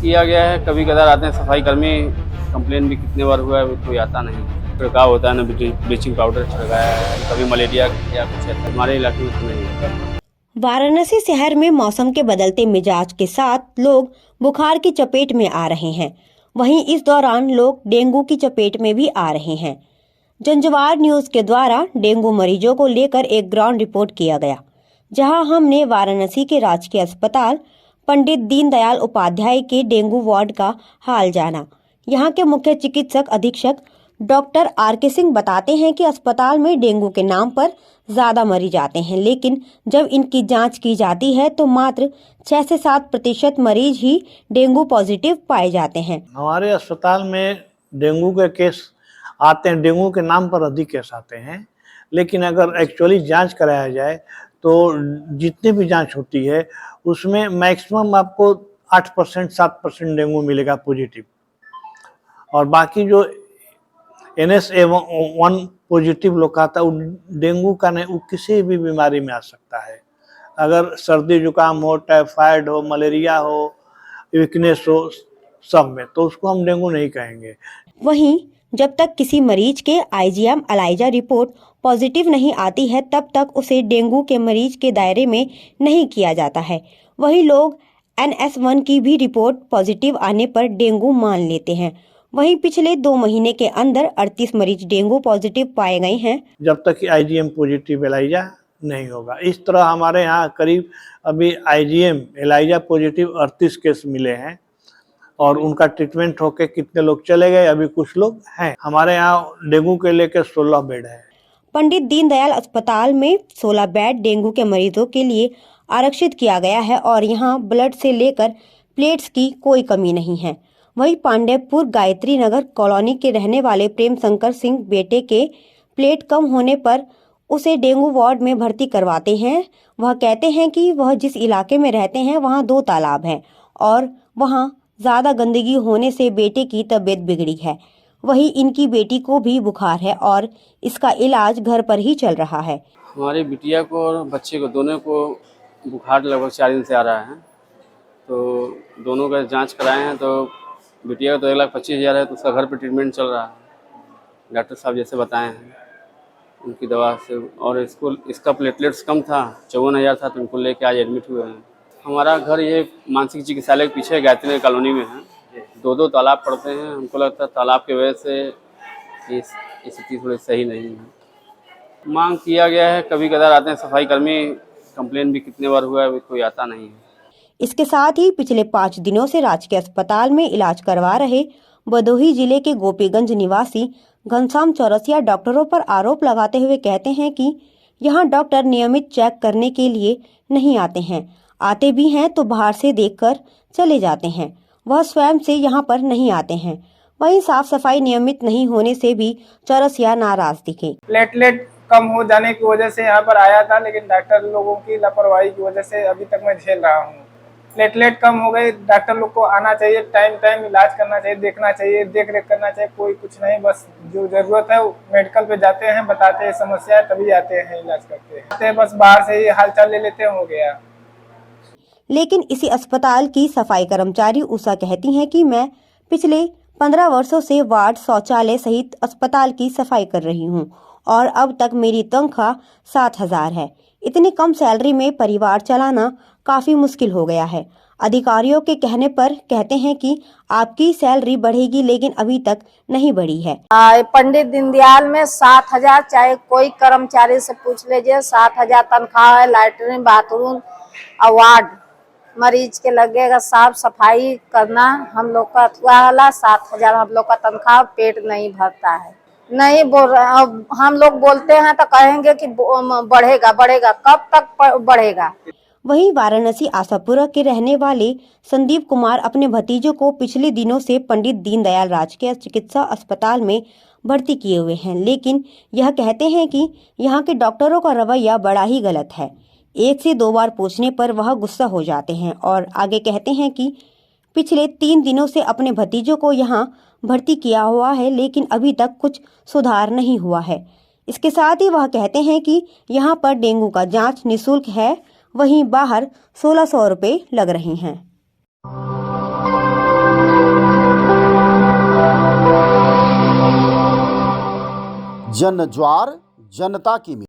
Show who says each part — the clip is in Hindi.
Speaker 1: किया गया है, कभी कदार आते हैं सफाई कर्मी, कंप्लेन भी कितने बार हुआ है, कोई आता नहीं। छिड़काव होता है ना, ब्लीचिंग पाउडर छिड़काया है, कभी मलेरिया या कुछ ऐसा हमारे इलाके में तो नहीं होता।
Speaker 2: वाराणसी शहर में मौसम के बदलते मिजाज के साथ लोग बुखार की चपेट में आ रहे हैं। वहीं इस दौरान लोग डेंगू की चपेट में भी आ रहे हैं। जंजवार न्यूज के द्वारा डेंगू मरीजों को लेकर एक ग्राउंड रिपोर्ट किया गया, जहां हमने वाराणसी के राजकीय अस्पताल पंडित दीनदयाल उपाध्याय के डेंगू वार्ड का हाल जाना। यहां के मुख्य चिकित्सक अधीक्षक डॉक्टर आर.के. सिंह बताते हैं कि अस्पताल में डेंगू के नाम पर ज्यादा मरीज आते हैं, लेकिन जब इनकी जांच की जाती है तो मात्र 6 से 7% मरीज ही डेंगू पॉजिटिव पाए जाते हैं।
Speaker 3: हमारे अस्पताल में डेंगू के केस आते हैं, डेंगू के नाम पर अधिक केस आते हैं, लेकिन अगर एक्चुअली जांच कराया जाए तो जितनी भी जांच होती है उसमें मैक्सिमम आपको 8% 7% डेंगू मिलेगा पॉजिटिव, और बाकी जो NS1 पॉजिटिव लोग आता है वो डेंगू का नहीं, वो किसी भी बीमारी में आ सकता है। अगर सर्दी जुकाम हो, टाइफाइड हो, मलेरिया हो, वीकनेस हो, सब में, तो उसको हम डेंगू नहीं कहेंगे।
Speaker 2: वहीं जब तक किसी मरीज के IgM एलाइजा रिपोर्ट पॉजिटिव नहीं आती है, तब तक उसे डेंगू के मरीज के दायरे में नहीं किया जाता है। वहीं लोग NS1 की भी रिपोर्ट पॉजिटिव आने पर डेंगू मान लेते हैं। वहीं पिछले 2 महीने के अंदर 38 मरीज डेंगू पॉजिटिव पाए गए हैं।
Speaker 3: जब तक कि IgM पॉजिटिव एलाइजा नहीं होगा, इस तरह हमारे यहाँ करीब अभी IgM एलाइजा पॉजिटिव 38 केस मिले हैं, और उनका ट्रीटमेंट होके कितने लोग चले गए, अभी कुछ लोग हैं। हमारे यहाँ डेंगू के लेकर 16 बेड है।
Speaker 2: पंडित दीनदयाल अस्पताल में 16 बेड डेंगू के मरीजों के लिए आरक्षित किया गया है और यहाँ ब्लड से लेकर प्लेट्स की कोई कमी नहीं है। वहीं पांडेपुर गायत्री नगर कॉलोनी के रहने वाले प्रेम शंकर सिंह बेटे के प्लेट कम होने पर उसे डेंगू वार्ड में भर्ती करवाते हैं। वह कहते हैं कि वह जिस इलाके में रहते हैं वहाँ 2 तालाब हैं और वहाँ ज्यादा गंदगी होने से बेटे की तबीयत बिगड़ी है। वहीं इनकी बेटी को भी बुखार है और इसका इलाज घर पर ही चल रहा है।
Speaker 1: हमारी बिटिया को और बच्चे को दोनों को बुखार लगभग 4 दिन से आ रहा है, तो दोनों का जांच कराए हैं, तो बिटिया का तो 1,25,000 है, तो उसका घर पे ट्रीटमेंट चल रहा है। डॉक्टर साहब जैसे बताए हैं उनकी दवा से, और इसका प्लेटलेट्स कम था, 54,000 था, तो उनको लेके आज एडमिट हुए हैं। हमारा घर ये मानसिक चिकित्सालय के पीछे गायत्री नगर कॉलोनी में है। 2 तालाब पड़ते हैं, हमको लगता है तालाब की वजह से स्थिति थोड़ी सही नहीं है। मांग किया गया है, कभी कदार आते हैं सफाई कर्मी, कंप्लेन भी कितने बार हुआ है, कोई आता नहीं है।
Speaker 2: इसके साथ ही पिछले 5 दिनों से राजकीय अस्पताल में इलाज करवा रहे भदोही जिले के गोपीगंज निवासी घनश्याम चौरसिया डॉक्टरों पर आरोप लगाते हुए कहते हैं कि यहां डॉक्टर नियमित चेक करने के लिए नहीं आते हैं, आते भी हैं तो बाहर से देखकर चले जाते हैं। वह स्वयं से यहां पर नहीं आते हैं। वहीं साफ सफाई नियमित नहीं होने से भी चौरसिया नाराज दिखे।
Speaker 4: प्लेटलेट कम हो जाने की वजह से यहाँ पर आया था, लेकिन डॉक्टर लोगों की लापरवाही की वजह से अभी तक मैं झेल रहा हूँ। प्लेटलेट कम हो गई, डॉक्टर लोग को आना चाहिए, टाइम इलाज करना चाहिए, देखना चाहिए, देख रेख करना चाहिए। कोई कुछ नहीं, बस जो जरूरत है मेडिकल पे जाते हैं, बताते हैं समस्या है, तभी आते हैं, इलाज करते हैं। बस बाहर से ही हालचाल ले लेते हैं, हो गया।
Speaker 2: लेकिन इसी अस्पताल की सफाई कर्मचारी उषा कहती हैं कि मैं पिछले 15 वर्षों से वार्ड, शौचालय सहित अस्पताल की सफाई कर रही हूं और अब तक मेरी तनख्वाह 7,000 है। इतनी कम सैलरी में परिवार चलाना काफी मुश्किल हो गया है। अधिकारियों के कहने पर कहते हैं कि आपकी सैलरी बढ़ेगी, लेकिन अभी तक नहीं बढ़ी है।
Speaker 5: पंडित दीनदयाल में 7,000, चाहे कोई कर्मचारी से पूछ लीजिए, 7,000 तनख्वाह है। लैट्रिन, बाथरूम, वार्ड मरीज के लगेगा, साफ सफाई करना हम लोग का वाला 7,000 हम लोग का तनख्वाह, पेट नहीं भरता है। नहीं बोल रहे, अब हम लोग बोलते हैं तो कहेंगे कि बढ़ेगा, कब तक बढ़ेगा।
Speaker 2: वहीं वाराणसी आशापुरा के रहने वाले संदीप कुमार अपने भतीजों को पिछले दिनों से पंडित दीनदयाल राजकीय चिकित्सा अस्पताल में भर्ती किए हुए हैं, लेकिन यह कहते हैं कि यहाँ के डॉक्टरों का रवैया बड़ा ही गलत है। 1 से 2 बार पूछने पर वह गुस्सा हो जाते हैं और आगे कहते हैं कि पिछले 3 दिनों से अपने भतीजों को यहाँ भर्ती किया हुआ है, लेकिन अभी तक कुछ सुधार नहीं हुआ है। इसके साथ ही वह कहते हैं कि यहाँ पर डेंगू का जांच निःशुल्क है, वहीं बाहर 1,600 रुपये लग रहे हैं।
Speaker 6: जन ज्वार जनता की